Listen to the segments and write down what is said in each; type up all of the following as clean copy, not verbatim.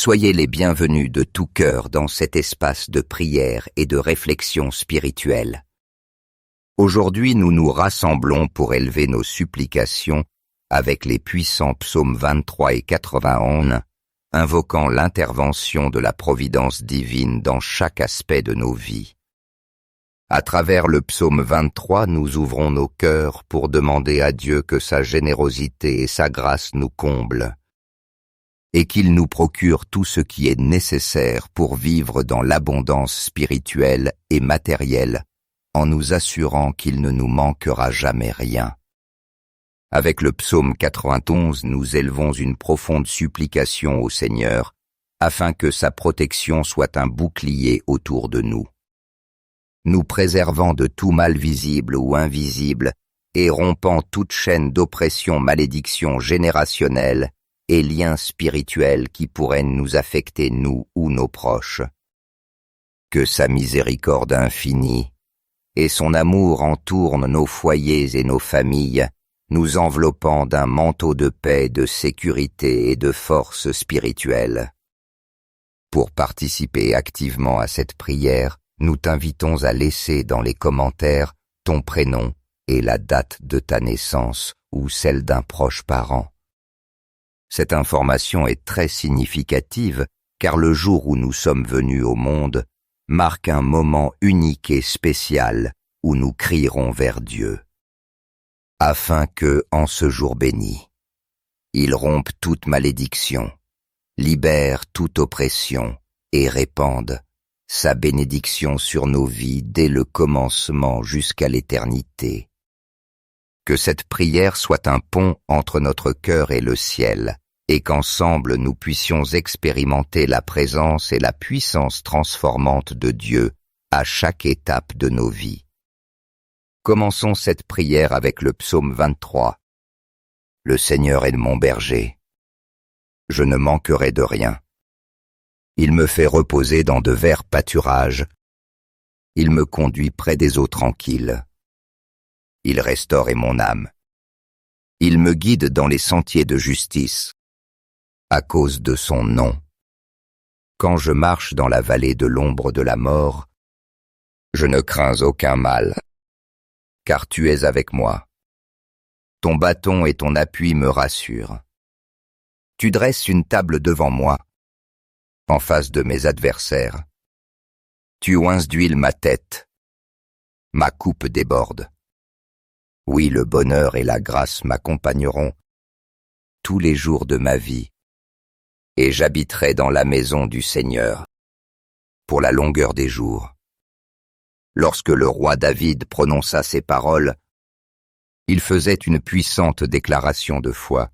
Soyez les bienvenus de tout cœur dans cet espace de prière et de réflexion spirituelle. Aujourd'hui, nous nous rassemblons pour élever nos supplications avec les puissants psaumes 23 et 91, invoquant l'intervention de la providence divine dans chaque aspect de nos vies. À travers le psaume 23, nous ouvrons nos cœurs pour demander à Dieu que sa générosité et sa grâce nous comblent, et qu'il nous procure tout ce qui est nécessaire pour vivre dans l'abondance spirituelle et matérielle, en nous assurant qu'il ne nous manquera jamais rien. Avec le psaume 91, nous élevons une profonde supplication au Seigneur, afin que sa protection soit un bouclier autour de nous, nous préservant de tout mal visible ou invisible et rompant toute chaîne d'oppression, malédiction générationnelle et liens spirituels qui pourraient nous affecter, nous ou nos proches. Que sa miséricorde infinie et son amour entourent nos foyers et nos familles, nous enveloppant d'un manteau de paix, de sécurité et de force spirituelle. Pour participer activement à cette prière, nous t'invitons à laisser dans les commentaires ton prénom et la date de ta naissance ou celle d'un proche parent. Cette information est très significative car le jour où nous sommes venus au monde marque un moment unique et spécial où nous crierons vers Dieu, afin que, en ce jour béni, il rompe toute malédiction, libère toute oppression et répande sa bénédiction sur nos vies dès le commencement jusqu'à l'éternité. Que cette prière soit un pont entre notre cœur et le ciel, et qu'ensemble nous puissions expérimenter la présence et la puissance transformante de Dieu à chaque étape de nos vies. Commençons cette prière avec le psaume 23. Le Seigneur est mon berger. Je ne manquerai de rien. Il me fait reposer dans de verts pâturages. Il me conduit près des eaux tranquilles. Il restaure mon âme. Il me guide dans les sentiers de justice, à cause de son nom. Quand je marche dans la vallée de l'ombre de la mort, je ne crains aucun mal, car tu es avec moi. Ton bâton et ton appui me rassurent. Tu dresses une table devant moi, en face de mes adversaires. Tu oinces d'huile ma tête. Ma coupe déborde. Oui, le bonheur et la grâce m'accompagneront tous les jours de ma vie, et j'habiterai dans la maison du Seigneur pour la longueur des jours. Lorsque le roi David prononça ces paroles, il faisait une puissante déclaration de foi,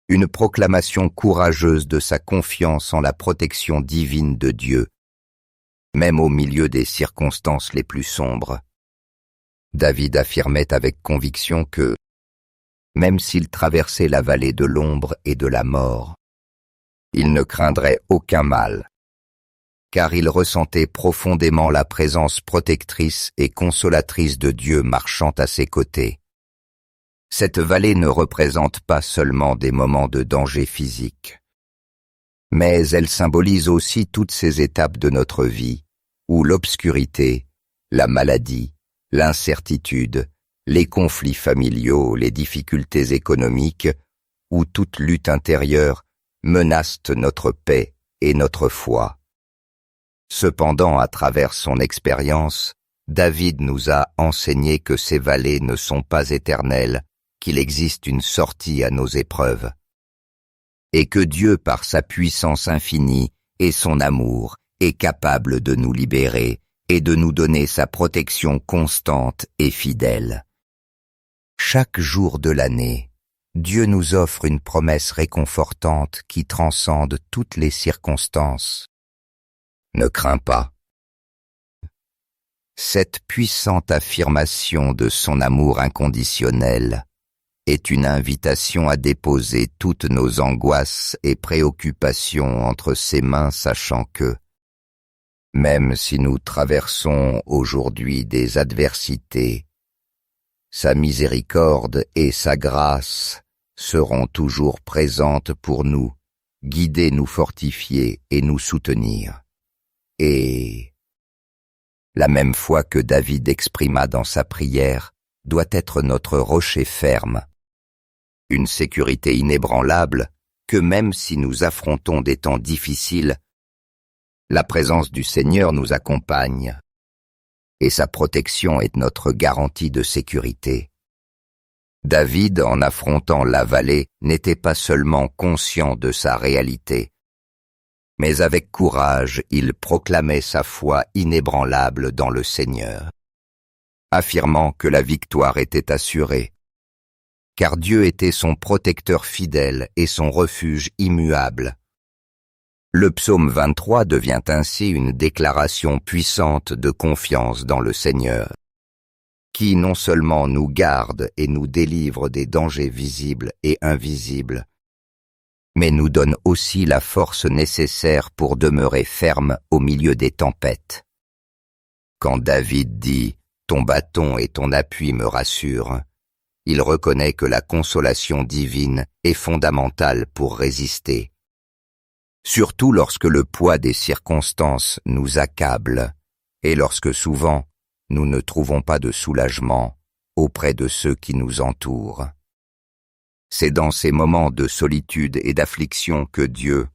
une proclamation courageuse de sa confiance en la protection divine de Dieu, même au milieu des circonstances les plus sombres. David affirmait avec conviction que, même s'il traversait la vallée de l'ombre et de la mort, il ne craindrait aucun mal, car il ressentait profondément la présence protectrice et consolatrice de Dieu marchant à ses côtés. Cette vallée ne représente pas seulement des moments de danger physique, mais elle symbolise aussi toutes ces étapes de notre vie, où l'obscurité, la maladie, l'incertitude, les conflits familiaux, les difficultés économiques ou toute lutte intérieure menacent notre paix et notre foi. Cependant, à travers son expérience, David nous a enseigné que ces vallées ne sont pas éternelles, qu'il existe une sortie à nos épreuves, et que Dieu, par sa puissance infinie et son amour, est capable de nous libérer et de nous donner sa protection constante et fidèle. Chaque jour de l'année, Dieu nous offre une promesse réconfortante qui transcende toutes les circonstances. Ne crains pas. Cette puissante affirmation de son amour inconditionnel est une invitation à déposer toutes nos angoisses et préoccupations entre ses mains, sachant que, même si nous traversons aujourd'hui des adversités, sa miséricorde et sa grâce seront toujours présentes pour nous, guider, nous fortifier et nous soutenir. Et la même foi que David exprima dans sa prière doit être notre rocher ferme, une sécurité inébranlable que même si nous affrontons des temps difficiles, la présence du Seigneur nous accompagne et sa protection est notre garantie de sécurité. David, en affrontant la vallée, n'était pas seulement conscient de sa réalité, mais avec courage, il proclamait sa foi inébranlable dans le Seigneur, affirmant que la victoire était assurée, car Dieu était son protecteur fidèle et son refuge immuable. Le psaume 23 devient ainsi une déclaration puissante de confiance dans le Seigneur, qui non seulement nous garde et nous délivre des dangers visibles et invisibles, mais nous donne aussi la force nécessaire pour demeurer ferme au milieu des tempêtes. Quand David dit « Ton bâton et ton appui me rassurent », il reconnaît que la consolation divine est fondamentale pour résister. Surtout lorsque le poids des circonstances nous accable et lorsque souvent nous ne trouvons pas de soulagement auprès de ceux qui nous entourent. C'est dans ces moments de solitude et d'affliction que Dieu,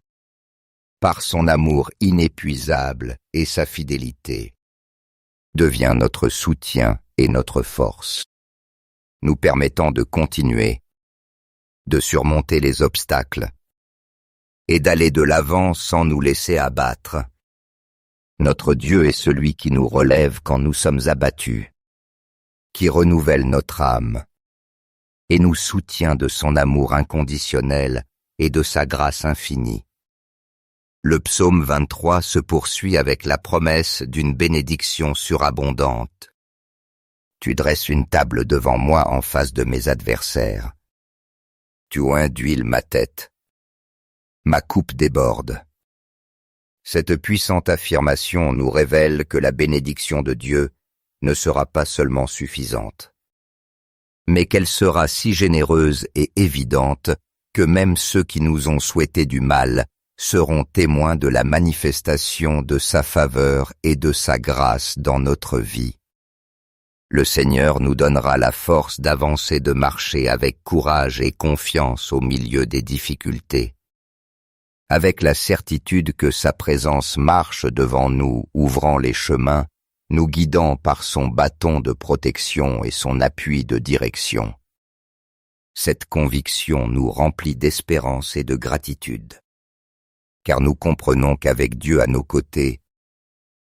par son amour inépuisable et sa fidélité, devient notre soutien et notre force, nous permettant de continuer, de surmonter les obstacles et d'aller de l'avant sans nous laisser abattre. Notre Dieu est celui qui nous relève quand nous sommes abattus, qui renouvelle notre âme et nous soutient de son amour inconditionnel et de sa grâce infinie. Le psaume 23 se poursuit avec la promesse d'une bénédiction surabondante. Tu dresses une table devant moi en face de mes adversaires. Tu oins d'huile ma tête. Ma coupe déborde. Cette puissante affirmation nous révèle que la bénédiction de Dieu ne sera pas seulement suffisante, mais qu'elle sera si généreuse et évidente que même ceux qui nous ont souhaité du mal seront témoins de la manifestation de sa faveur et de sa grâce dans notre vie. Le Seigneur nous donnera la force d'avancer, de marcher avec courage et confiance au milieu des difficultés, avec la certitude que sa présence marche devant nous, ouvrant les chemins, nous guidant par son bâton de protection et son appui de direction. Cette conviction nous remplit d'espérance et de gratitude, car nous comprenons qu'avec Dieu à nos côtés,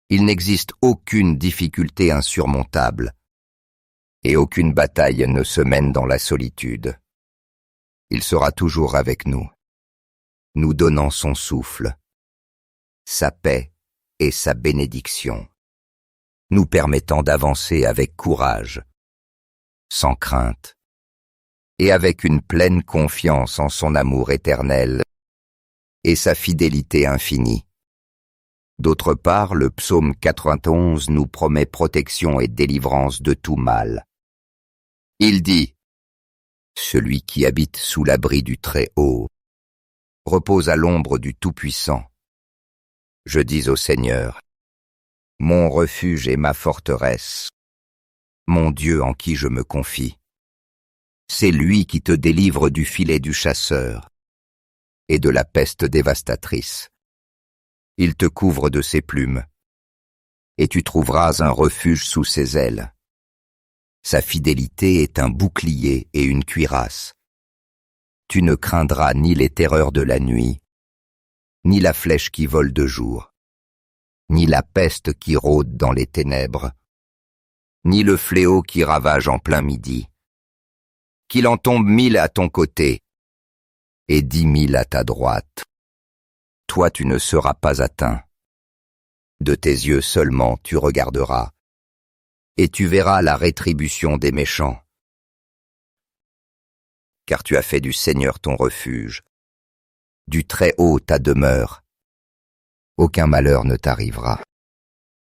il n'existe aucune difficulté insurmontable et aucune bataille ne se mène dans la solitude. Il sera toujours avec nous, nous donnant son souffle, sa paix et sa bénédiction, nous permettant d'avancer avec courage, sans crainte, et avec une pleine confiance en son amour éternel et sa fidélité infinie. D'autre part, le psaume 91 nous promet protection et délivrance de tout mal. Il dit « Celui qui habite sous l'abri du Très-Haut repose à l'ombre du Tout-Puissant. Je dis au Seigneur, mon refuge et ma forteresse, mon Dieu en qui je me confie. C'est lui qui te délivre du filet du chasseur et de la peste dévastatrice. Il te couvre de ses plumes, et tu trouveras un refuge sous ses ailes. Sa fidélité est un bouclier et une cuirasse. Tu ne craindras ni les terreurs de la nuit, ni la flèche qui vole de jour, ni la peste qui rôde dans les ténèbres, ni le fléau qui ravage en plein midi. Qu'il en tombe 1000 à ton côté et 10 000 à ta droite. Toi tu ne seras pas atteint. De tes yeux seulement tu regarderas, et tu verras la rétribution des méchants. Car tu as fait du Seigneur ton refuge, du Très-Haut ta demeure. Aucun malheur ne t'arrivera,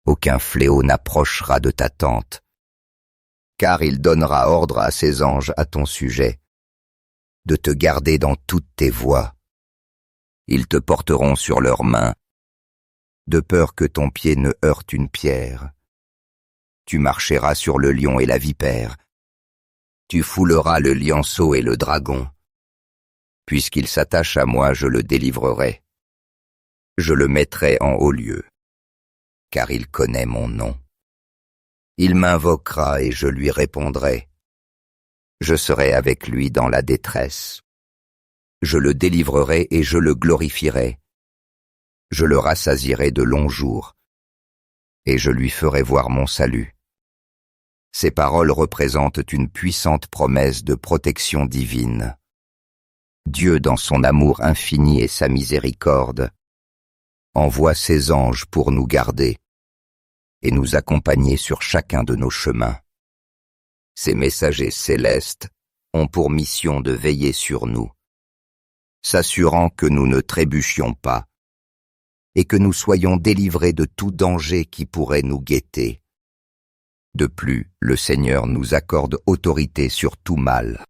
aucun fléau n'approchera de ta tente, car il donnera ordre à ses anges à ton sujet, de te garder dans toutes tes voies. Ils te porteront sur leurs mains, de peur que ton pied ne heurte une pierre. Tu marcheras sur le lion et la vipère. Tu fouleras le lionceau et le dragon. Puisqu'il s'attache à moi, je le délivrerai. Je le mettrai en haut lieu, car il connaît mon nom. Il m'invoquera et je lui répondrai. Je serai avec lui dans la détresse. Je le délivrerai et je le glorifierai. Je le rassasierai de longs jours, et je lui ferai voir mon salut. Ces paroles représentent une puissante promesse de protection divine. Dieu, dans son amour infini et sa miséricorde, envoie ses anges pour nous garder et nous accompagner sur chacun de nos chemins. Ces messagers célestes ont pour mission de veiller sur nous, s'assurant que nous ne trébuchions pas et que nous soyons délivrés de tout danger qui pourrait nous guetter. De plus, le Seigneur nous accorde autorité sur tout mal,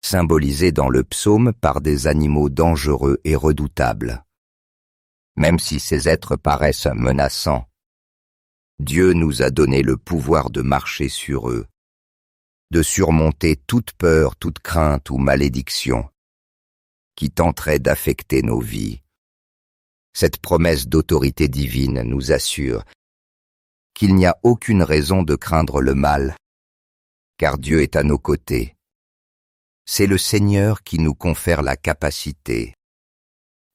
symbolisé dans le psaume par des animaux dangereux et redoutables. Même si ces êtres paraissent menaçants, Dieu nous a donné le pouvoir de marcher sur eux, de surmonter toute peur, toute crainte ou malédiction qui tenterait d'affecter nos vies. Cette promesse d'autorité divine nous assure qu'il n'y a aucune raison de craindre le mal, car Dieu est à nos côtés. C'est le Seigneur qui nous confère la capacité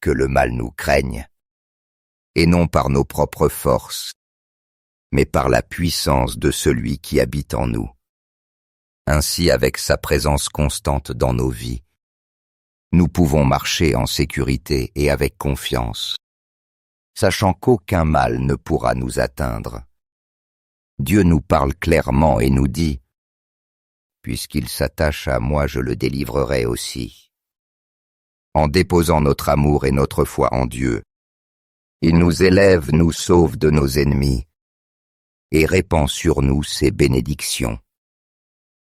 que le mal nous craigne, et non par nos propres forces, mais par la puissance de celui qui habite en nous. Ainsi, avec sa présence constante dans nos vies, nous pouvons marcher en sécurité et avec confiance, sachant qu'aucun mal ne pourra nous atteindre. Dieu nous parle clairement et nous dit « Puisqu'il s'attache à moi, je le délivrerai aussi. » En déposant notre amour et notre foi en Dieu, il nous élève, nous sauve de nos ennemis et répand sur nous ses bénédictions.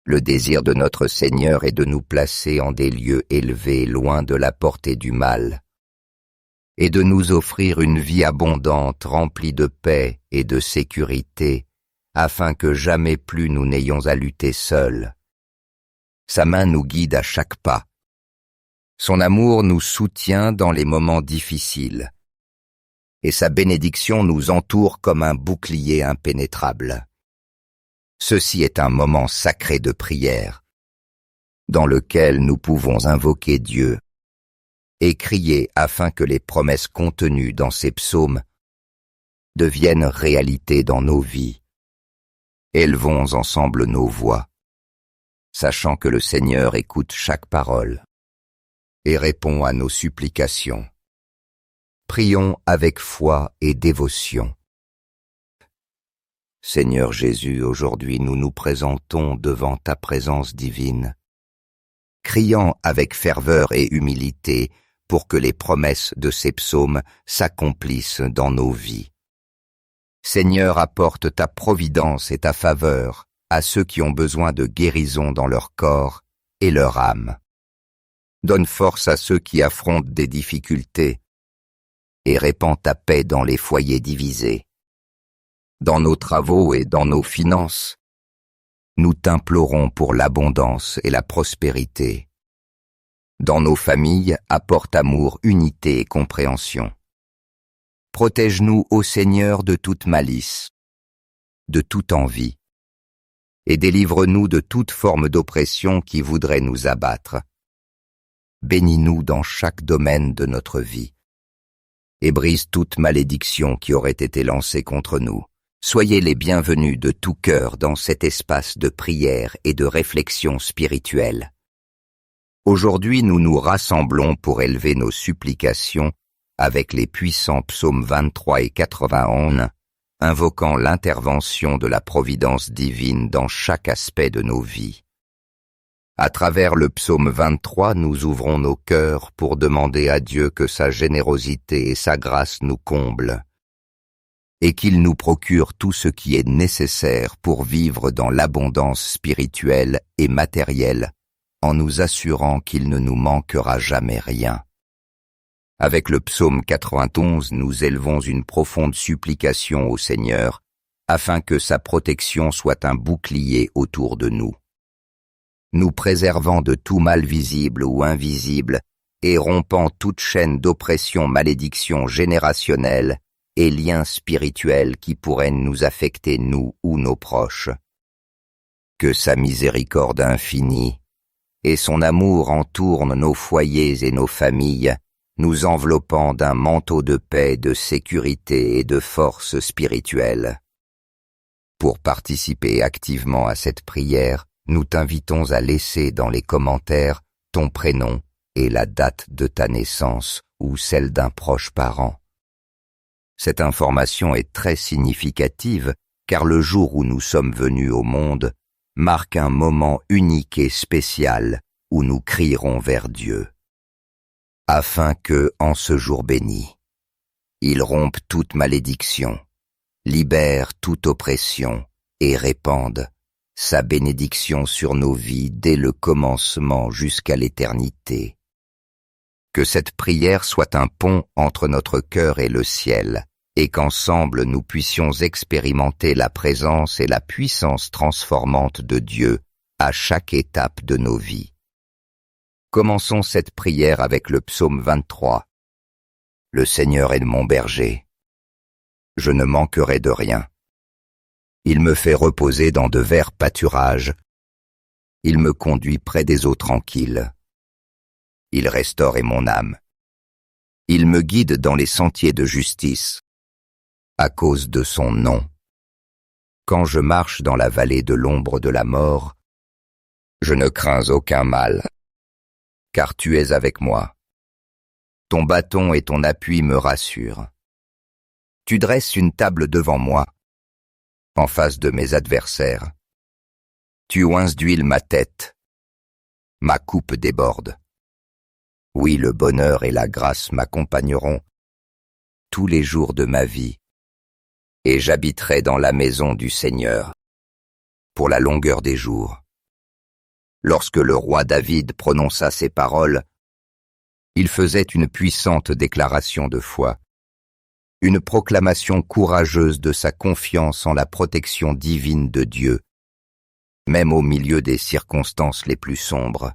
Le désir de notre Seigneur est de nous placer en des lieux élevés, loin de la portée du mal, et de nous offrir une vie abondante, remplie de paix et de sécurité, afin que jamais plus nous n'ayons à lutter seuls. Sa main nous guide à chaque pas. Son amour nous soutient dans les moments difficiles, et sa bénédiction nous entoure comme un bouclier impénétrable. Ceci est un moment sacré de prière, dans lequel nous pouvons invoquer Dieu et crier afin que les promesses contenues dans ces psaumes deviennent réalité dans nos vies. Élevons ensemble nos voix, sachant que le Seigneur écoute chaque parole et répond à nos supplications. Prions avec foi et dévotion. Seigneur Jésus, aujourd'hui nous nous présentons devant ta présence divine, criant avec ferveur et humilité pour que les promesses de ces psaumes s'accomplissent dans nos vies. Seigneur, apporte ta providence et ta faveur à ceux qui ont besoin de guérison dans leur corps et leur âme. Donne force à ceux qui affrontent des difficultés et répands ta paix dans les foyers divisés. Dans nos travaux et dans nos finances, nous t'implorons pour l'abondance et la prospérité. Dans nos familles, apporte amour, unité et compréhension. Protège-nous, ô Seigneur, de toute malice, de toute envie, et délivre-nous de toute forme d'oppression qui voudrait nous abattre. Bénis-nous dans chaque domaine de notre vie, et brise toute malédiction qui aurait été lancée contre nous. Soyez les bienvenus de tout cœur dans cet espace de prière et de réflexion spirituelle. Aujourd'hui, nous nous rassemblons pour élever nos supplications avec les puissants psaumes 23 et 91, invoquant l'intervention de la providence divine dans chaque aspect de nos vies. À travers le psaume 23, nous ouvrons nos cœurs pour demander à Dieu que sa générosité et sa grâce nous comblent, et qu'il nous procure tout ce qui est nécessaire pour vivre dans l'abondance spirituelle et matérielle, en nous assurant qu'il ne nous manquera jamais rien. Avec le psaume 91, nous élevons une profonde supplication au Seigneur, afin que sa protection soit un bouclier autour de nous, nous préservant de tout mal visible ou invisible et rompant toute chaîne d'oppression, malédiction générationnelle et liens spirituels qui pourraient nous affecter, nous ou nos proches. Que sa miséricorde infinie et son amour entourent nos foyers et nos familles, nous enveloppant d'un manteau de paix, de sécurité et de force spirituelle. Pour participer activement à cette prière, nous t'invitons à laisser dans les commentaires ton prénom et la date de ta naissance ou celle d'un proche parent. Cette information est très significative car le jour où nous sommes venus au monde marque un moment unique et spécial où nous crierons vers Dieu, afin que, en ce jour béni, il rompe toute malédiction, libère toute oppression et répande sa bénédiction sur nos vies dès le commencement jusqu'à l'éternité. Que cette prière soit un pont entre notre cœur et le ciel, et qu'ensemble nous puissions expérimenter la présence et la puissance transformante de Dieu à chaque étape de nos vies. Commençons cette prière avec le psaume 23. Le Seigneur est mon berger. Je ne manquerai de rien. Il me fait reposer dans de verts pâturages. Il me conduit près des eaux tranquilles. Il restaure mon âme. Il me guide dans les sentiers de justice, à cause de son nom. Quand je marche dans la vallée de l'ombre de la mort, je ne crains aucun mal, car tu es avec moi. Ton bâton et ton appui me rassurent. Tu dresses une table devant moi, en face de mes adversaires. Tu oinces d'huile ma tête. Ma coupe déborde. Oui, le bonheur et la grâce m'accompagneront tous les jours de ma vie, et j'habiterai dans la maison du Seigneur pour la longueur des jours. Lorsque le roi David prononça ces paroles, il faisait une puissante déclaration de foi, une proclamation courageuse de sa confiance en la protection divine de Dieu, même au milieu des circonstances les plus sombres.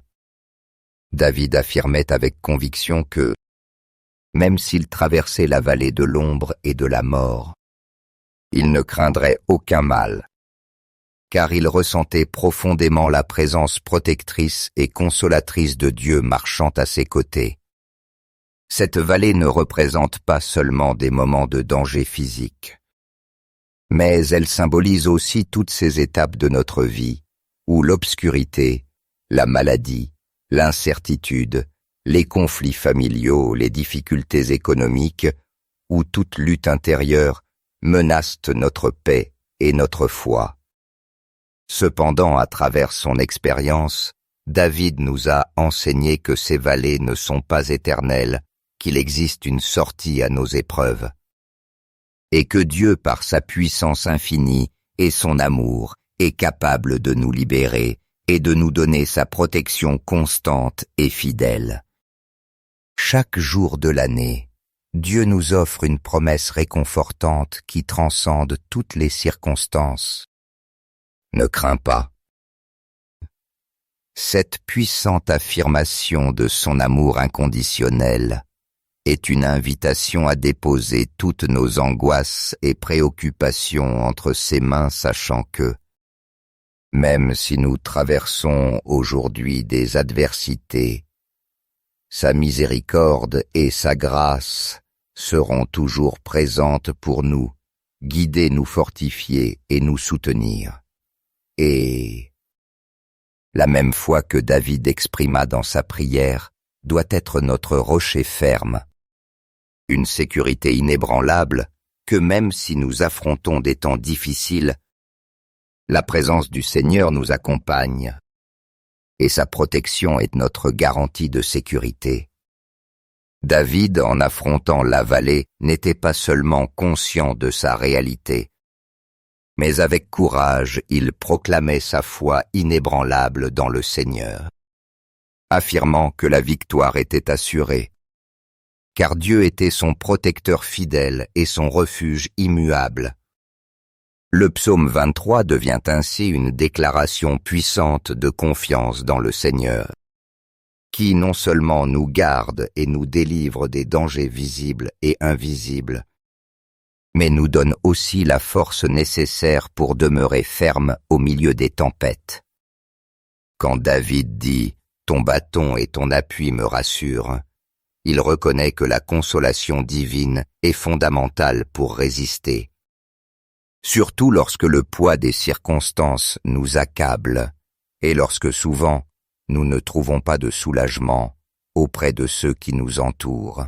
David affirmait avec conviction que, même s'il traversait la vallée de l'ombre et de la mort, il ne craindrait aucun mal, car il ressentait profondément la présence protectrice et consolatrice de Dieu marchant à ses côtés. Cette vallée ne représente pas seulement des moments de danger physique, mais elle symbolise aussi toutes ces étapes de notre vie, où l'obscurité, la maladie, l'incertitude, les conflits familiaux, les difficultés économiques ou toute lutte intérieure menacent notre paix et notre foi. Cependant, à travers son expérience, David nous a enseigné que ces vallées ne sont pas éternelles, qu'il existe une sortie à nos épreuves, et que Dieu, par sa puissance infinie et son amour, est capable de nous libérer et de nous donner sa protection constante et fidèle. Chaque jour de l'année, Dieu nous offre une promesse réconfortante qui transcende toutes les circonstances. Ne crains pas. Cette puissante affirmation de son amour inconditionnel est une invitation à déposer toutes nos angoisses et préoccupations entre ses mains, sachant que, même si nous traversons aujourd'hui des adversités, sa miséricorde et sa grâce seront toujours présentes pour nous, guider, nous fortifier et nous soutenir. Et la même foi que David exprima dans sa prière doit être notre rocher ferme, une sécurité inébranlable que même si nous affrontons des temps difficiles, la présence du Seigneur nous accompagne et sa protection est notre garantie de sécurité. David, en affrontant la vallée, n'était pas seulement conscient de sa réalité, mais avec courage, il proclamait sa foi inébranlable dans le Seigneur, affirmant que la victoire était assurée. car Dieu était son protecteur fidèle et son refuge immuable. Le psaume 23 devient ainsi une déclaration puissante de confiance dans le Seigneur, qui non seulement nous garde et nous délivre des dangers visibles et invisibles, mais nous donne aussi la force nécessaire pour demeurer ferme au milieu des tempêtes. Quand David dit « Ton bâton et ton appui me rassurent », il reconnaît que la consolation divine est fondamentale pour résister, surtout lorsque le poids des circonstances nous accable et lorsque souvent nous ne trouvons pas de soulagement auprès de ceux qui nous entourent.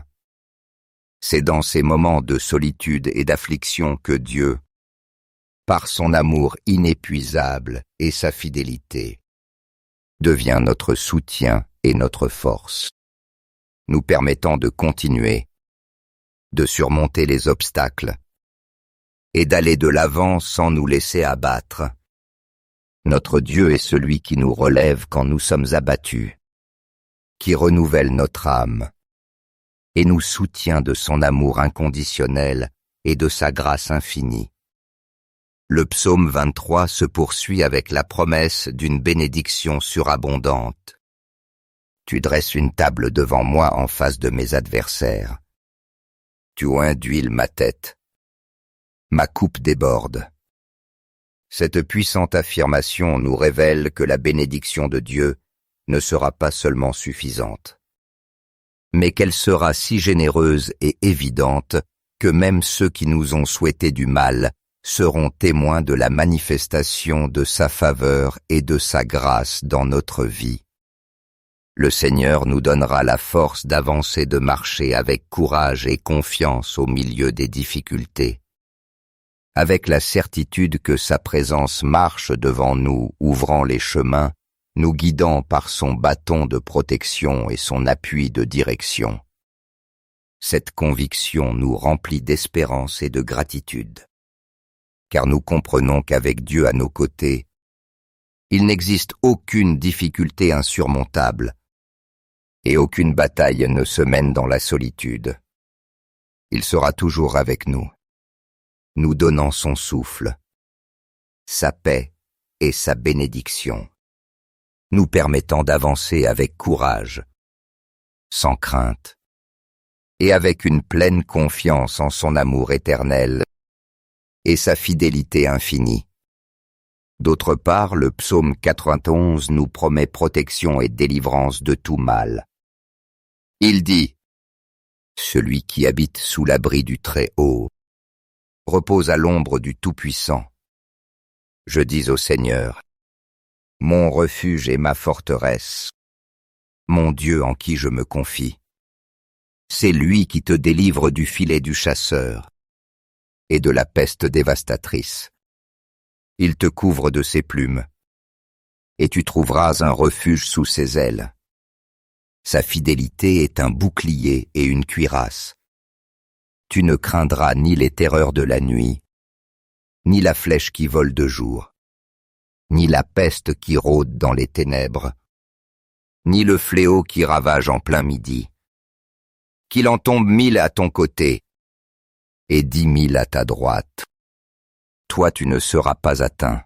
C'est dans ces moments de solitude et d'affliction que Dieu, par son amour inépuisable et sa fidélité, devient notre soutien et notre force, nous permettant de continuer, de surmonter les obstacles et d'aller de l'avant sans nous laisser abattre. Notre Dieu est celui qui nous relève quand nous sommes abattus, qui renouvelle notre âme et nous soutient de son amour inconditionnel et de sa grâce infinie. Le psaume 23 se poursuit avec la promesse d'une bénédiction surabondante. Tu dresses une table devant moi en face de mes adversaires. Tu oins d'huile ma tête. Ma coupe déborde. Cette puissante affirmation nous révèle que la bénédiction de Dieu ne sera pas seulement suffisante, mais qu'elle sera si généreuse et évidente que même ceux qui nous ont souhaité du mal seront témoins de la manifestation de sa faveur et de sa grâce dans notre vie. Le Seigneur nous donnera la force d'avancer, de marcher avec courage et confiance au milieu des difficultés, avec la certitude que sa présence marche devant nous, ouvrant les chemins, nous guidant par son bâton de protection et son appui de direction. Cette conviction nous remplit d'espérance et de gratitude, car nous comprenons qu'avec Dieu à nos côtés, il n'existe aucune difficulté insurmontable et aucune bataille ne se mène dans la solitude. Il sera toujours avec nous, nous donnant son souffle, sa paix et sa bénédiction, nous permettant d'avancer avec courage, sans crainte, et avec une pleine confiance en son amour éternel et sa fidélité infinie. D'autre part, le psaume 91 nous promet protection et délivrance de tout mal. Il dit « Celui qui habite sous l'abri du Très-Haut repose à l'ombre du Tout-Puissant. Je dis au Seigneur, mon refuge et ma forteresse, mon Dieu en qui je me confie. C'est lui qui te délivre du filet du chasseur et de la peste dévastatrice. Il te couvre de ses plumes, et tu trouveras un refuge sous ses ailes. Sa fidélité est un bouclier et une cuirasse. Tu ne craindras ni les terreurs de la nuit, ni la flèche qui vole de jour, ni la peste qui rôde dans les ténèbres, ni le fléau qui ravage en plein midi. Qu'il en tombe 1000 à ton côté et 10 000 à ta droite. Toi tu ne seras pas atteint.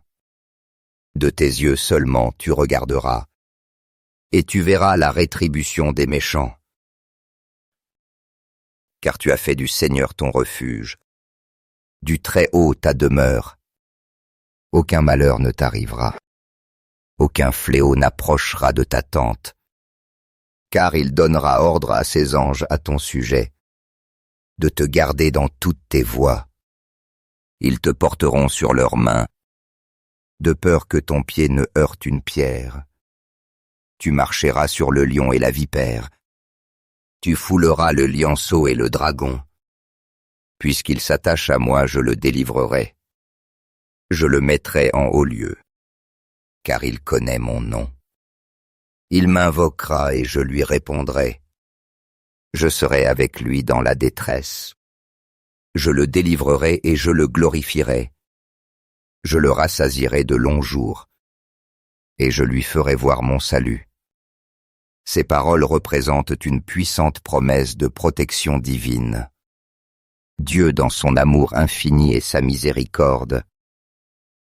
De tes yeux seulement tu regarderas, et tu verras la rétribution des méchants. Car tu as fait du Seigneur ton refuge, du Très-Haut ta demeure. Aucun malheur ne t'arrivera, aucun fléau n'approchera de ta tente, car il donnera ordre à ses anges à ton sujet, de te garder dans toutes tes voies. Ils te porteront sur leurs mains, de peur que ton pied ne heurte une pierre. Tu marcheras sur le lion et la vipère. Tu fouleras le lionceau et le dragon. Puisqu'il s'attache à moi, je le délivrerai. Je le mettrai en haut lieu, car il connaît mon nom. Il m'invoquera et je lui répondrai. Je serai avec lui dans la détresse. Je le délivrerai et je le glorifierai. Je le rassasierai de longs jours, et je lui ferai voir mon salut. Ces paroles représentent une puissante promesse de protection divine. Dieu, dans son amour infini et sa miséricorde,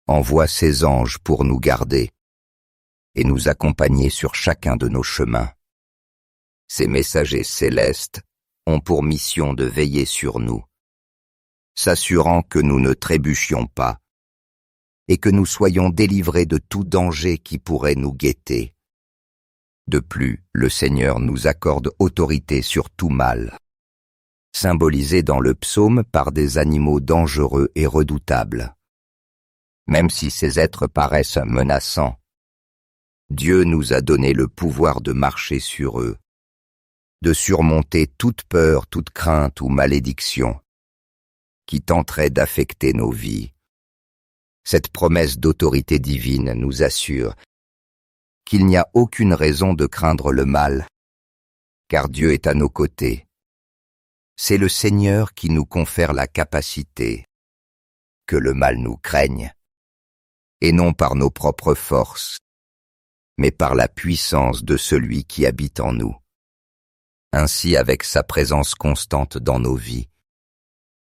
envoie ses anges pour nous garder et nous accompagner sur chacun de nos chemins. Ces messagers célestes ont pour mission de veiller sur nous, s'assurant que nous ne trébuchions pas et que nous soyons délivrés de tout danger qui pourrait nous guetter. De plus, le Seigneur nous accorde autorité sur tout mal, symbolisé dans le psaume par des animaux dangereux et redoutables. Même si ces êtres paraissent menaçants, Dieu nous a donné le pouvoir de marcher sur eux, de surmonter toute peur, toute crainte ou malédiction qui tenterait d'affecter nos vies. Cette promesse d'autorité divine nous assure qu'il n'y a aucune raison de craindre le mal, car Dieu est à nos côtés. C'est le Seigneur qui nous confère la capacité que le mal nous craigne, et non par nos propres forces, mais par la puissance de celui qui habite en nous. Ainsi, avec sa présence constante dans nos vies,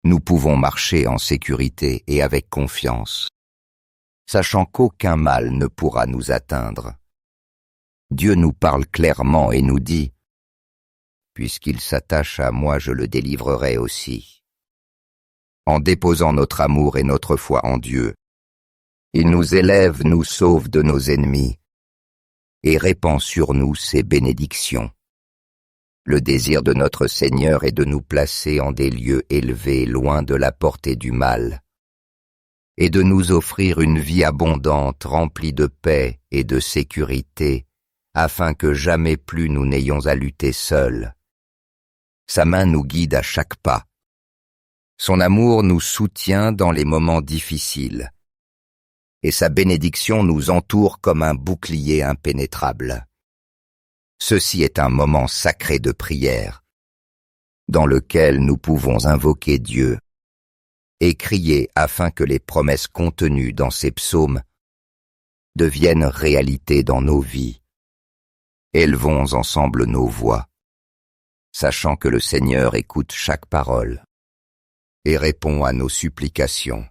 nous pouvons marcher en sécurité et avec confiance, sachant qu'aucun mal ne pourra nous atteindre. Dieu nous parle clairement et nous dit « Puisqu'il s'attache à moi, je le délivrerai aussi. » En déposant notre amour et notre foi en Dieu, il nous élève, nous sauve de nos ennemis et répand sur nous ses bénédictions. Le désir de notre Seigneur est de nous placer en des lieux élevés, loin de la portée du mal, et de nous offrir une vie abondante, remplie de paix et de sécurité, afin que jamais plus nous n'ayons à lutter seuls. Sa main nous guide à chaque pas. Son amour nous soutient dans les moments difficiles, et sa bénédiction nous entoure comme un bouclier impénétrable. Ceci est un moment sacré de prière, dans lequel nous pouvons invoquer Dieu et crier afin que les promesses contenues dans ces psaumes deviennent réalité dans nos vies. Élevons ensemble nos voix, sachant que le Seigneur écoute chaque parole et répond à nos supplications.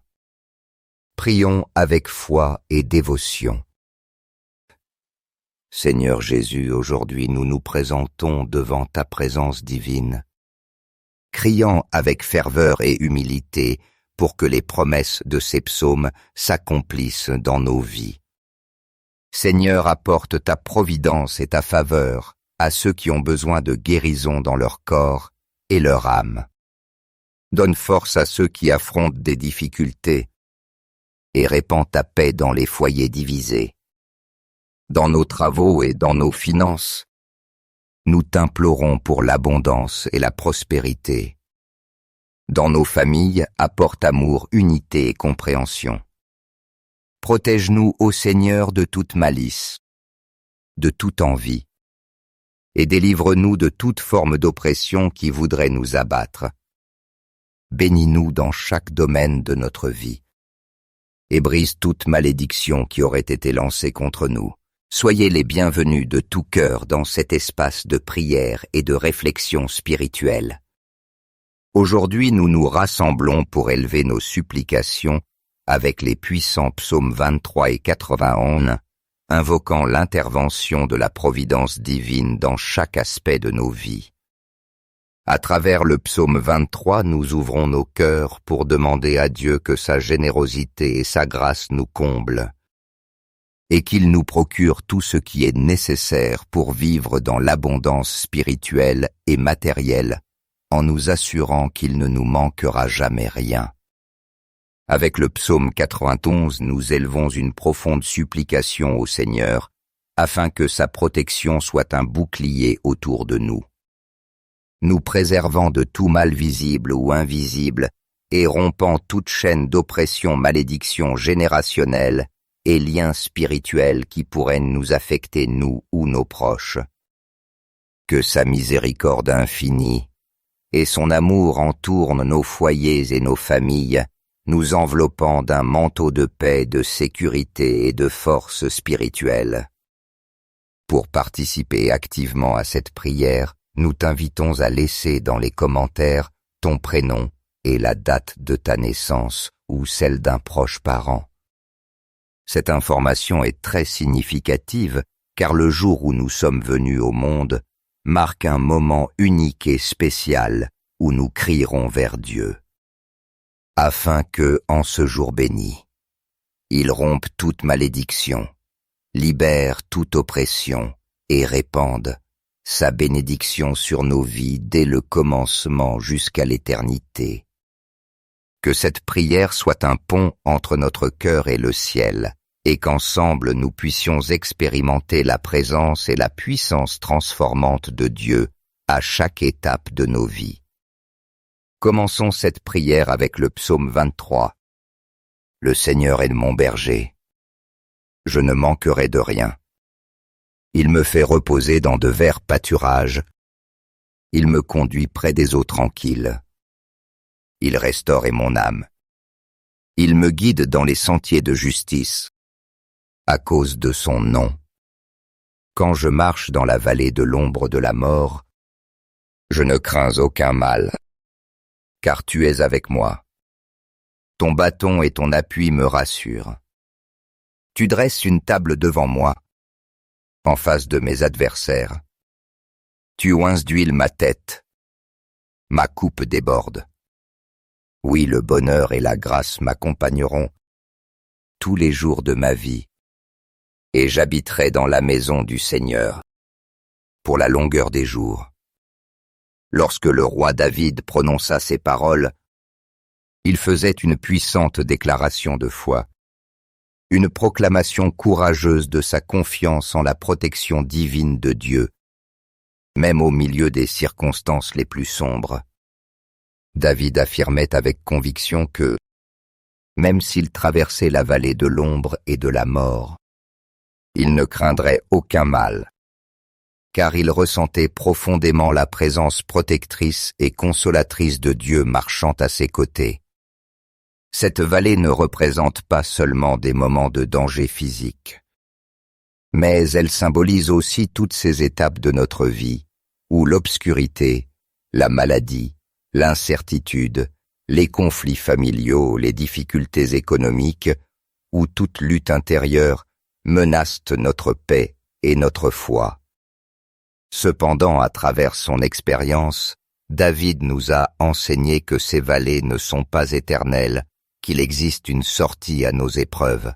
Prions avec foi et dévotion. Seigneur Jésus, aujourd'hui nous nous présentons devant ta présence divine, criant avec ferveur et humilité pour que les promesses de ces psaumes s'accomplissent dans nos vies. Seigneur, apporte ta providence et ta faveur à ceux qui ont besoin de guérison dans leur corps et leur âme. Donne force à ceux qui affrontent des difficultés et répands ta paix dans les foyers divisés. Dans nos travaux et dans nos finances, nous t'implorons pour l'abondance et la prospérité. Dans nos familles, apporte amour, unité et compréhension. Protège-nous, ô Seigneur, de toute malice, de toute envie, et délivre-nous de toute forme d'oppression qui voudrait nous abattre. Bénis-nous dans chaque domaine de notre vie, et brise toute malédiction qui aurait été lancée contre nous. Soyez les bienvenus de tout cœur dans cet espace de prière et de réflexion spirituelle. Aujourd'hui, nous nous rassemblons pour élever nos supplications avec les puissants psaumes 23 et 91, invoquant l'intervention de la providence divine dans chaque aspect de nos vies. À travers le psaume 23, nous ouvrons nos cœurs pour demander à Dieu que sa générosité et sa grâce nous comblent, et qu'il nous procure tout ce qui est nécessaire pour vivre dans l'abondance spirituelle et matérielle, en nous assurant qu'il ne nous manquera jamais rien. Avec le psaume 91, nous élevons une profonde supplication au Seigneur, afin que sa protection soit un bouclier autour de nous, nous préservant de tout mal visible ou invisible et rompant toute chaîne d'oppression, malédiction générationnelle et liens spirituels qui pourraient nous affecter, nous ou nos proches. Que sa miséricorde infinie et son amour entourent nos foyers et nos familles, nous enveloppant d'un manteau de paix, de sécurité et de force spirituelle. Pour participer activement à cette prière, nous t'invitons à laisser dans les commentaires ton prénom et la date de ta naissance ou celle d'un proche parent. Cette information est très significative car le jour où nous sommes venus au monde marque un moment unique et spécial où nous crierons vers Dieu, afin que, en ce jour béni, il rompe toute malédiction, libère toute oppression et répande sa bénédiction sur nos vies dès le commencement jusqu'à l'éternité. Que cette prière soit un pont entre notre cœur et le ciel, et qu'ensemble nous puissions expérimenter la présence et la puissance transformante de Dieu à chaque étape de nos vies. Commençons cette prière avec le psaume 23. Le Seigneur est mon berger. Je ne manquerai de rien. Il me fait reposer dans de verts pâturages. Il me conduit près des eaux tranquilles. Il restaure mon âme. Il me guide dans les sentiers de justice, à cause de son nom. Quand je marche dans la vallée de l'ombre de la mort, je ne crains aucun mal, car tu es avec moi. Ton bâton et ton appui me rassurent. Tu dresses une table devant moi, en face de mes adversaires. Tu oinces d'huile ma tête. Ma coupe déborde. Oui, le bonheur et la grâce m'accompagneront tous les jours de ma vie, et j'habiterai dans la maison du Seigneur pour la longueur des jours. Lorsque le roi David prononça ces paroles, il faisait une puissante déclaration de foi, une proclamation courageuse de sa confiance en la protection divine de Dieu, même au milieu des circonstances les plus sombres. David affirmait avec conviction que, même s'il traversait la vallée de l'ombre et de la mort, il ne craindrait aucun mal, car il ressentait profondément la présence protectrice et consolatrice de Dieu marchant à ses côtés. Cette vallée ne représente pas seulement des moments de danger physique, mais elle symbolise aussi toutes ces étapes de notre vie, où l'obscurité, la maladie, l'incertitude, les conflits familiaux, les difficultés économiques ou toute lutte intérieure menacent notre paix et notre foi. Cependant, à travers son expérience, David nous a enseigné que ces vallées ne sont pas éternelles, qu'il existe une sortie à nos épreuves,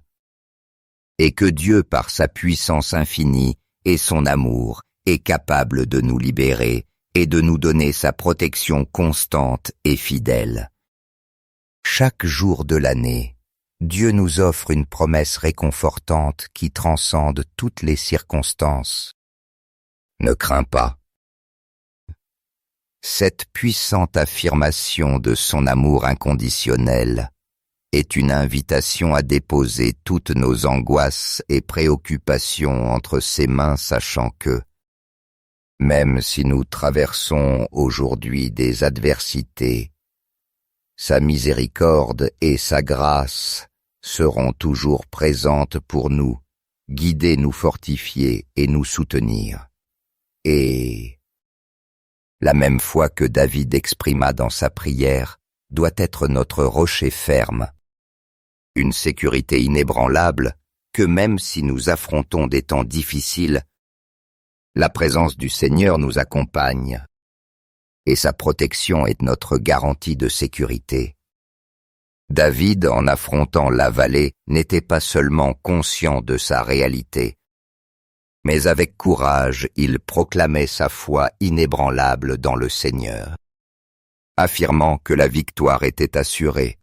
et que Dieu, par sa puissance infinie et son amour, est capable de nous libérer et de nous donner sa protection constante et fidèle. Chaque jour de l'année, Dieu nous offre une promesse réconfortante qui transcende toutes les circonstances. Ne crains pas. Cette puissante affirmation de son amour inconditionnel est une invitation à déposer toutes nos angoisses et préoccupations entre ses mains, sachant que, même si nous traversons aujourd'hui des adversités, sa miséricorde et sa grâce seront toujours présentes pour nous, guider, nous fortifier et nous soutenir. Et la même foi que David exprima dans sa prière doit être notre rocher ferme, une sécurité inébranlable que même si nous affrontons des temps difficiles, la présence du Seigneur nous accompagne et sa protection est notre garantie de sécurité. David, en affrontant la vallée, n'était pas seulement conscient de sa réalité, mais avec courage, il proclamait sa foi inébranlable dans le Seigneur, affirmant que la victoire était assurée,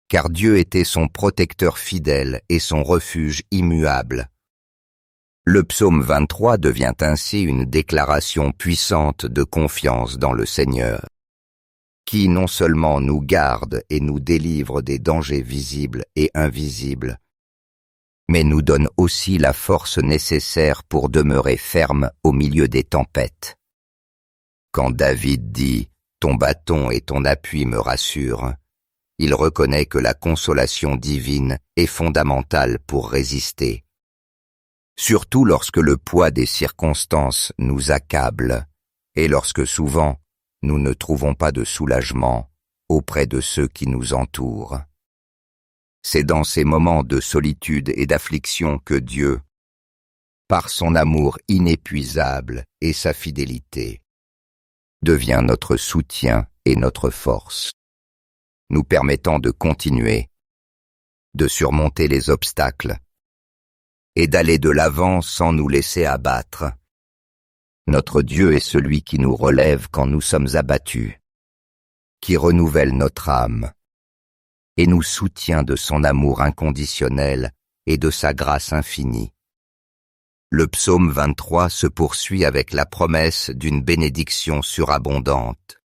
car Dieu était son protecteur fidèle et son refuge immuable. Le psaume 23 devient ainsi une déclaration puissante de confiance dans le Seigneur, qui non seulement nous garde et nous délivre des dangers visibles et invisibles, mais nous donne aussi la force nécessaire pour demeurer ferme au milieu des tempêtes. Quand David dit « Ton bâton et ton appui me rassurent », il reconnaît que la consolation divine est fondamentale pour résister. surtout lorsque le poids des circonstances nous accable et lorsque souvent nous ne trouvons pas de soulagement auprès de ceux qui nous entourent. C'est dans ces moments de solitude et d'affliction que Dieu, par son amour inépuisable et sa fidélité, devient notre soutien et notre force, nous permettant de continuer, de surmonter les obstacles et d'aller de l'avant sans nous laisser abattre. Notre Dieu est celui qui nous relève quand nous sommes abattus, qui renouvelle notre âme et nous soutient de son amour inconditionnel et de sa grâce infinie. Le psaume 23 se poursuit avec la promesse d'une bénédiction surabondante.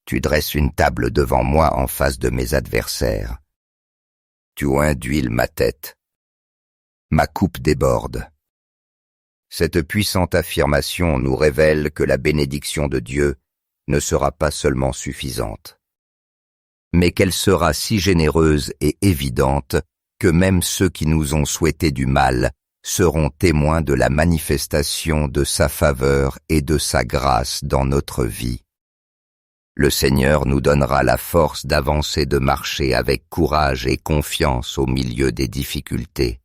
Tu dresses une table devant moi en face de mes adversaires. Tu oins d'huile ma tête. Ma coupe déborde. Cette puissante affirmation nous révèle que la bénédiction de Dieu ne sera pas seulement suffisante, mais qu'elle sera si généreuse et évidente que même ceux qui nous ont souhaité du mal seront témoins de la manifestation de sa faveur et de sa grâce dans notre vie. Le Seigneur nous donnera la force d'avancer, de marcher avec courage et confiance au milieu des difficultés,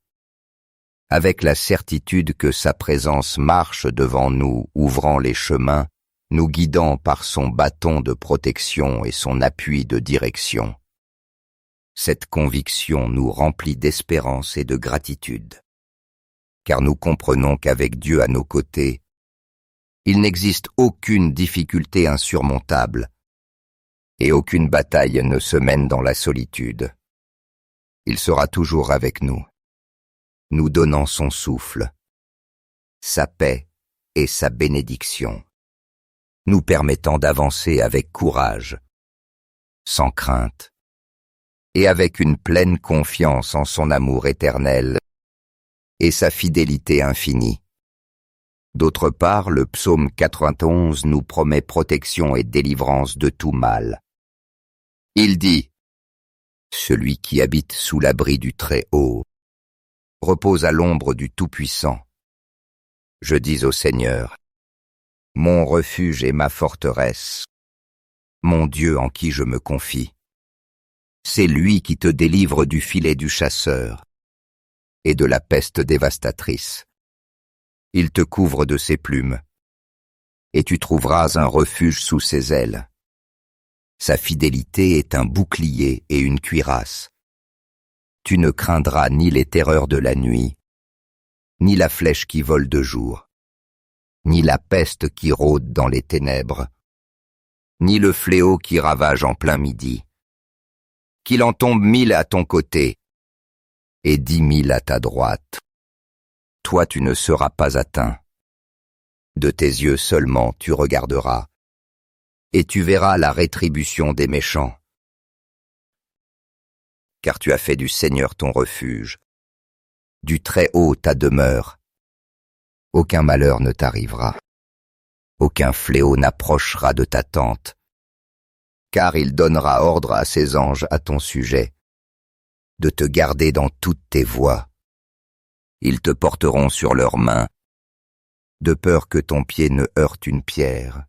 avec la certitude que sa présence marche devant nous, ouvrant les chemins, nous guidant par son bâton de protection et son appui de direction. Cette conviction nous remplit d'espérance et de gratitude, car nous comprenons qu'avec Dieu à nos côtés, il n'existe aucune difficulté insurmontable et aucune bataille ne se mène dans la solitude. Il sera toujours avec nous, nous donnant son souffle, sa paix et sa bénédiction, nous permettant d'avancer avec courage, sans crainte, et avec une pleine confiance en son amour éternel et sa fidélité infinie. D'autre part, le psaume 91 nous promet protection et délivrance de tout mal. Il dit : « Celui qui habite sous l'abri du Très-Haut repose à l'ombre du Tout-Puissant. Je dis au Seigneur : mon refuge et ma forteresse, mon Dieu en qui je me confie. C'est lui qui te délivre du filet du chasseur et de la peste dévastatrice. Il te couvre de ses plumes, et tu trouveras un refuge sous ses ailes. Sa fidélité est un bouclier et une cuirasse. Tu ne craindras ni les terreurs de la nuit, ni la flèche qui vole de jour, ni la peste qui rôde dans les ténèbres, ni le fléau qui ravage en plein midi. Qu'il en tombe 1000 à ton côté et 10 000 à ta droite. Toi tu ne seras pas atteint. De tes yeux seulement tu regarderas, et tu verras la rétribution des méchants. Car tu as fait du Seigneur ton refuge, du Très-Haut ta demeure. Aucun malheur ne t'arrivera, aucun fléau n'approchera de ta tente, car il donnera ordre à ses anges à ton sujet, de te garder dans toutes tes voies. Ils te porteront sur leurs mains, de peur que ton pied ne heurte une pierre.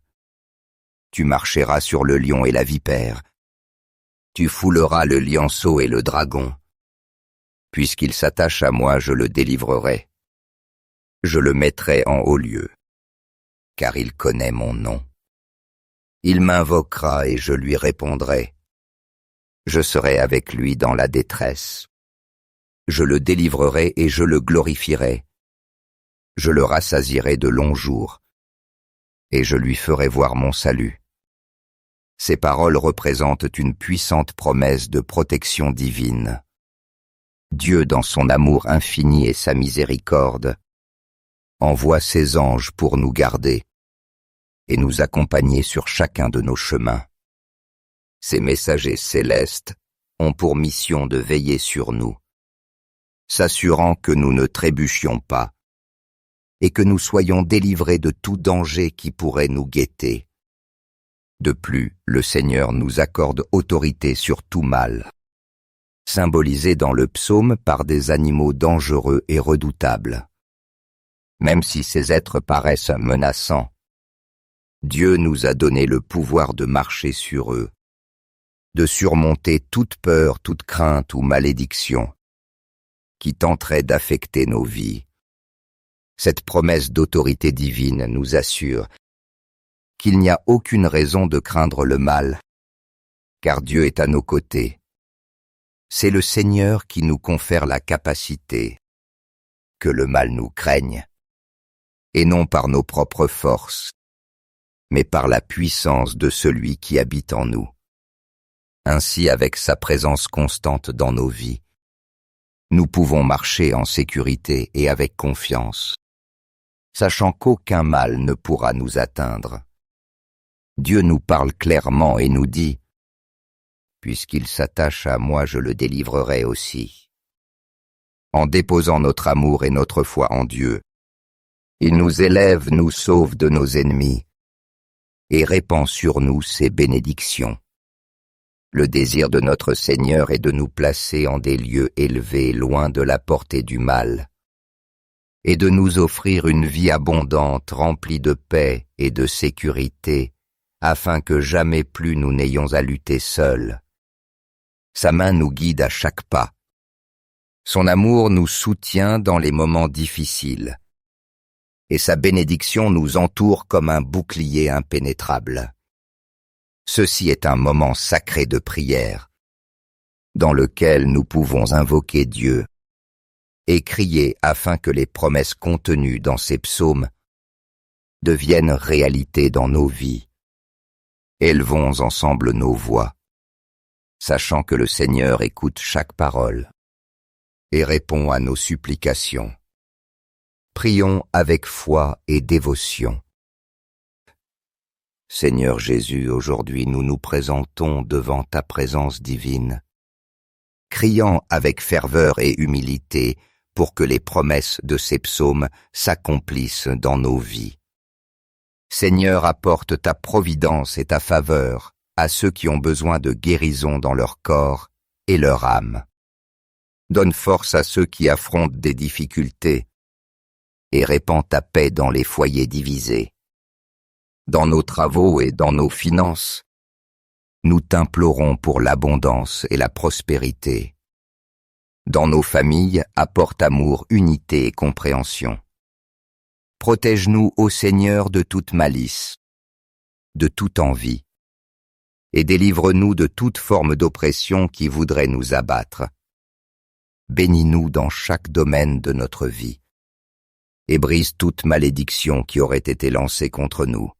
Tu marcheras sur le lion et la vipère. Tu fouleras le lionceau et le dragon. Puisqu'il s'attache à moi, je le délivrerai. Je le mettrai en haut lieu, car il connaît mon nom. Il m'invoquera et je lui répondrai. Je serai avec lui dans la détresse. Je le délivrerai et je le glorifierai. Je le rassasierai de longs jours, et je lui ferai voir mon salut. Ces paroles représentent une puissante promesse de protection divine. Dieu, dans son amour infini et sa miséricorde, envoie ses anges pour nous garder et nous accompagner sur chacun de nos chemins. Ces messagers célestes ont pour mission de veiller sur nous, s'assurant que nous ne trébuchions pas et que nous soyons délivrés de tout danger qui pourrait nous guetter. De plus, le Seigneur nous accorde autorité sur tout mal, symbolisé dans le psaume par des animaux dangereux et redoutables. Même si ces êtres paraissent menaçants, Dieu nous a donné le pouvoir de marcher sur eux, de surmonter toute peur, toute crainte ou malédiction qui tenterait d'affecter nos vies. Cette promesse d'autorité divine nous assure qu'il n'y a aucune raison de craindre le mal, car Dieu est à nos côtés. C'est le Seigneur qui nous confère la capacité que le mal nous craigne, et non par nos propres forces, mais par la puissance de celui qui habite en nous. Ainsi, avec sa présence constante dans nos vies, nous pouvons marcher en sécurité et avec confiance, sachant qu'aucun mal ne pourra nous atteindre. Dieu nous parle clairement et nous dit « Puisqu'il s'attache à moi, je le délivrerai aussi. » En déposant notre amour et notre foi en Dieu, il nous élève, nous sauve de nos ennemis et répand sur nous ses bénédictions. Le désir de notre Seigneur est de nous placer en des lieux élevés, loin de la portée du mal, et de nous offrir une vie abondante, remplie de paix et de sécurité, afin que jamais plus nous n'ayons à lutter seuls. Sa main nous guide à chaque pas. Son amour nous soutient dans les moments difficiles, et sa bénédiction nous entoure comme un bouclier impénétrable. Ceci est un moment sacré de prière, dans lequel nous pouvons invoquer Dieu et crier afin que les promesses contenues dans ces psaumes deviennent réalité dans nos vies. Élevons ensemble nos voix, sachant que le Seigneur écoute chaque parole et répond à nos supplications. Prions avec foi et dévotion. Seigneur Jésus, aujourd'hui nous nous présentons devant ta présence divine, criant avec ferveur et humilité pour que les promesses de ces psaumes s'accomplissent dans nos vies. Seigneur, apporte ta providence et ta faveur à ceux qui ont besoin de guérison dans leur corps et leur âme. Donne force à ceux qui affrontent des difficultés et répands ta paix dans les foyers divisés. Dans nos travaux et dans nos finances, nous t'implorons pour l'abondance et la prospérité. Dans nos familles, apporte amour, unité et compréhension. Protège-nous, ô Seigneur, de toute malice, de toute envie, et délivre-nous de toute forme d'oppression qui voudrait nous abattre. Bénis-nous dans chaque domaine de notre vie, et brise toute malédiction qui aurait été lancée contre nous.